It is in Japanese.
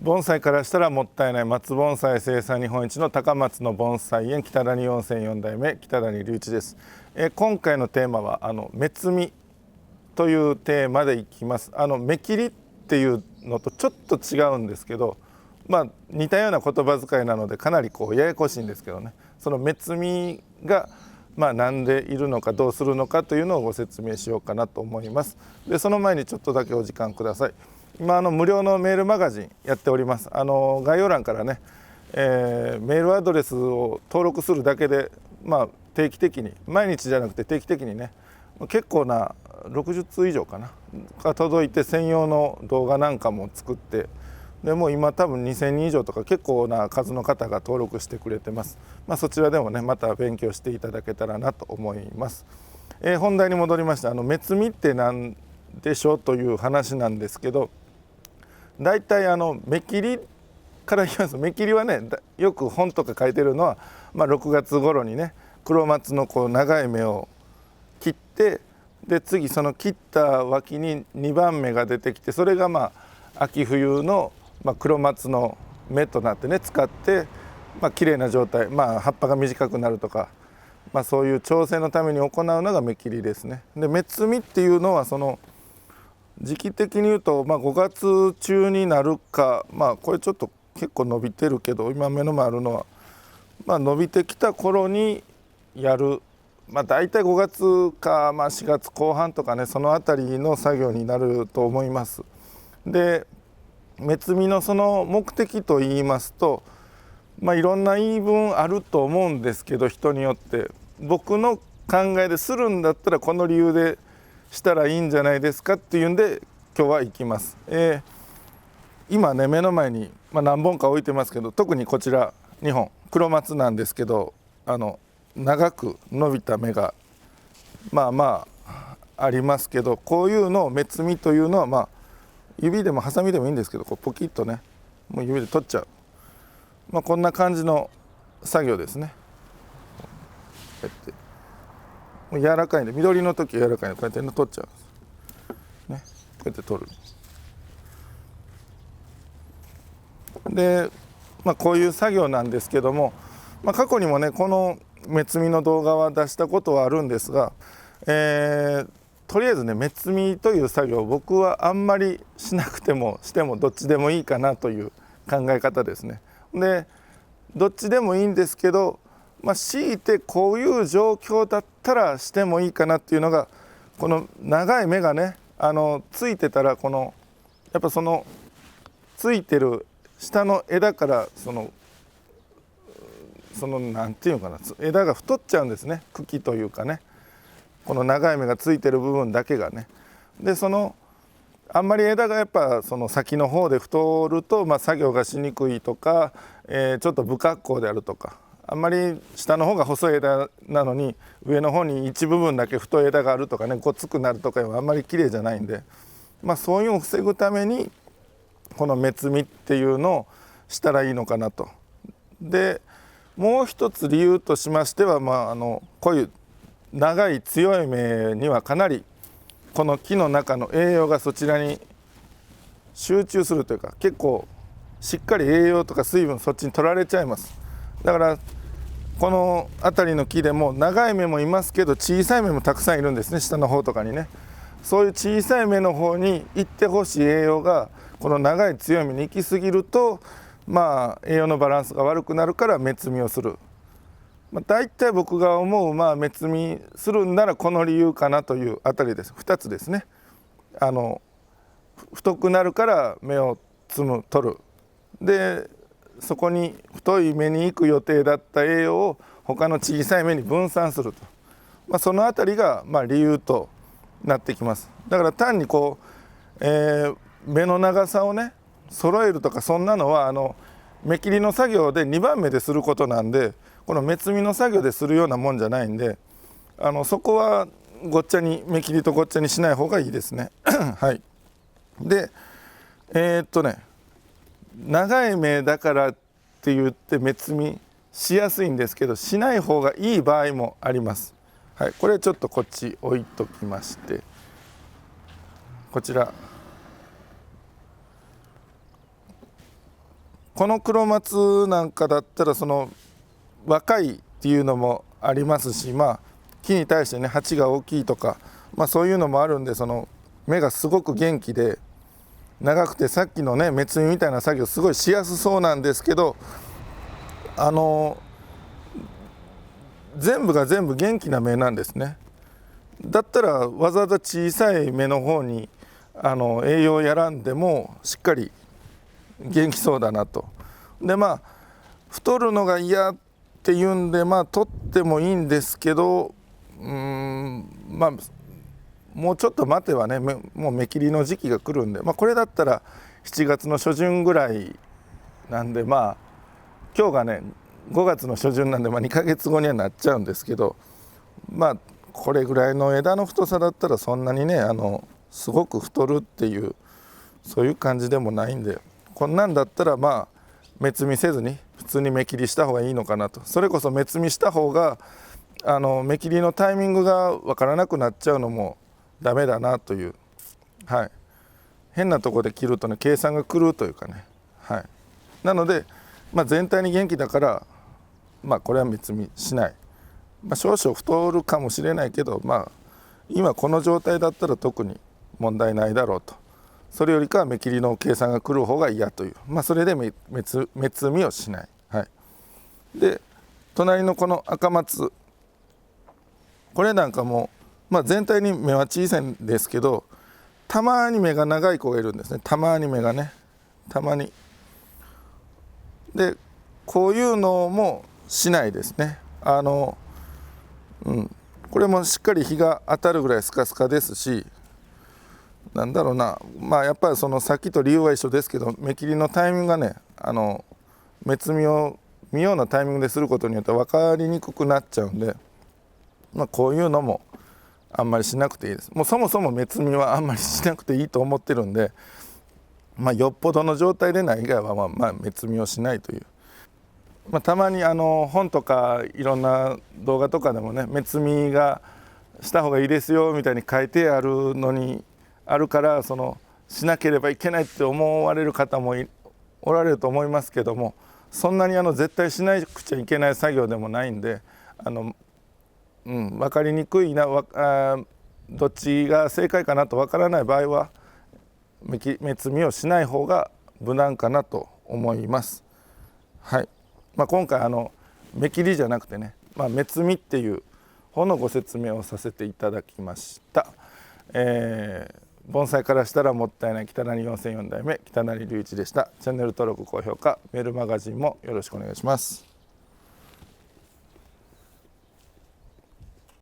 盆栽からしたらもったいない松盆栽生産日本一の高松の盆栽園北谷温泉4代目北谷隆一です。今回のテーマは目摘みというテーマでいきます。目切りっていうのとちょっと違うんですけど、似たような言葉遣いなのでかなりややこしいんですけどね、その目摘みがなんでいるのかどうするのかというのをご説明しようかなと思います。でその前にちょっとだけお時間ください。今無料のメールマガジンやっております。概要欄からね、メールアドレスを登録するだけで、定期的に毎日じゃなくて定期的にね、結構な60通以上かなが届いて、専用の動画なんかも作って、でもう今多分2000人以上とか結構な数の方が登録してくれてます。そちらでもねまた勉強していただけたらなと思います。本題に戻りまして、目摘みって何でしょうという話なんですけど、だいたい目切りからいきます。目切りはね、よく本とか書いてるのは、6月頃にね黒松の長い芽を切って、で次その切った脇に2番芽が出てきて、それが秋冬の黒松の芽となってね使って、綺麗な状態、葉っぱが短くなるとか、そういう調整のために行うのが目切りですね。で目摘みっていうのはその時期的に言うと、5月中になるか、これちょっと結構伸びてるけど今目の前あるのは、伸びてきた頃にやる、大体5月か、4月後半とかね、その辺りの作業になると思います。で目摘みのその目的といいますと、いろんな言い分あると思うんですけど、人によって僕の考えでするんだったらこの理由でしたらいいんじゃないですかっていうんで今日は行きます。今ね目の前に、何本か置いてますけど、特にこちら2本黒松なんですけど、長く伸びた芽がありますけど、こういうのを目摘みというのは指でもハサミでもいいんですけど、ポキッとねもう指で取っちゃう、こんな感じの作業ですね。こうやってもう柔らかいんで、緑の時柔らかいのでこうやって取っちゃうんですね。こうやって取る。でこういう作業なんですけども、過去にもねこの目摘みの動画は出したことはあるんですが、とりあえずね目摘みという作業を僕はあんまりしなくてもしてもどっちでもいいかなという考え方ですね。でどっちでもいいんですけど、強いてこういう状況だったらしてもいいかなっていうのが、この長い芽がねついてたら、やっぱそのついてる下の枝からそのなんていうのかな、枝が太っちゃうんですね。茎というかね、この長い芽がついてる部分だけがね。であんまり枝がやっぱその先の方で太ると、作業がしにくいとか、ちょっと不格好であるとか、あんまり下の方が細い枝なのに上の方に一部分だけ太い枝があるとかね、ごつくなるとかはあんまり綺麗じゃないんで、そういうのを防ぐためにこの目摘みっていうのをしたらいいのかなと。でもう一つ理由としましては、こういう長い強い芽にはかなりこの木の中の栄養がそちらに集中するというか、結構しっかり栄養とか水分そっちに取られちゃいます。だからこの辺りの木でも長い芽もいますけど小さい芽もたくさんいるんですね、下の方とかにね。そういう小さい芽の方に行ってほしい栄養がこの長い強い芽に行き過ぎると、栄養のバランスが悪くなるから目摘みをする。大体僕が思う目摘みするんならこの理由かなというあたりです。2つですね。太くなるから芽を取る。でそこに太い芽に行く予定だった栄養を他の小さい芽に分散すると、そのあたりが理由となってきます。だから単に芽の長さをね揃えるとか、そんなのは目切りの作業で2番目ですることなんで、この目摘みの作業でするようなもんじゃないんで、そこはごっちゃに目切りとごっちゃにしない方がいいですね。はい。で長い芽だからって言って目摘みしやすいんですけど、しない方がいい場合もあります。はい、これちょっとこっち置いときまして、こちらこの黒松なんかだったらその若いっていうのもありますし、木に対してね鉢が大きいとか、そういうのもあるんで、その芽がすごく元気で長くて、さっきのね目摘みみたいな作業すごいしやすそうなんですけど、全部が全部元気な芽なんですね。だったらわざわざ小さい芽の方に栄養やらんでもしっかり元気そうだなと。で太るのが嫌っていうんで取ってもいいんですけど、もうちょっと待てばねもう芽切りの時期が来るんで、これだったら7月の初旬ぐらいなんで、今日がね5月の初旬なんで、2ヶ月後にはなっちゃうんですけど、これぐらいの枝の太さだったらそんなにねすごく太るっていうそういう感じでもないんで、こんなんだったら芽摘みせずに普通に芽切りした方がいいのかなと。それこそ芽摘みした方が芽切りのタイミングが分からなくなっちゃうのもダメだなという、変なとこで切るとね計算が狂うというかね、なので、全体に元気だから、これは芽摘みしない、少々太るかもしれないけど、今この状態だったら特に問題ないだろうと。それよりかは芽切りの計算が来る方が嫌という、それで芽摘みをしない。で隣のこの赤松、これなんかも、全体に芽は小さいんですけど、たまに芽が長い子がいるんですね。たまに芽がね、たまに。でこういうのもしないですね。これもしっかり日が当たるぐらいスカスカですし、やっぱりそのさっきと理由は一緒ですけど、芽切りのタイミングがね芽摘みを妙なタイミングですることによって分かりにくくなっちゃうんで、こういうのもあんまりしなくていいです。もうそもそも芽摘みはあんまりしなくていいと思ってるんで、よっぽどの状態でない以外は芽摘みをしないという。たまに本とかいろんな動画とかでもね芽摘みがした方がいいですよみたいに書いてあるのにあるから、そのしなければいけないって思われる方もおられると思いますけども、そんなに絶対しなくちゃいけない作業でもないんで、分かりにくいな、どっちが正解かなと分からない場合は芽摘みをしない方が無難かなと思います。今回芽切りじゃなくてね、芽摘みっていう方のご説明をさせていただきました。盆栽からしたらもったいない北谷4004代目北成隆一でした。チャンネル登録高評価メールマガジンもよろしくお願いします。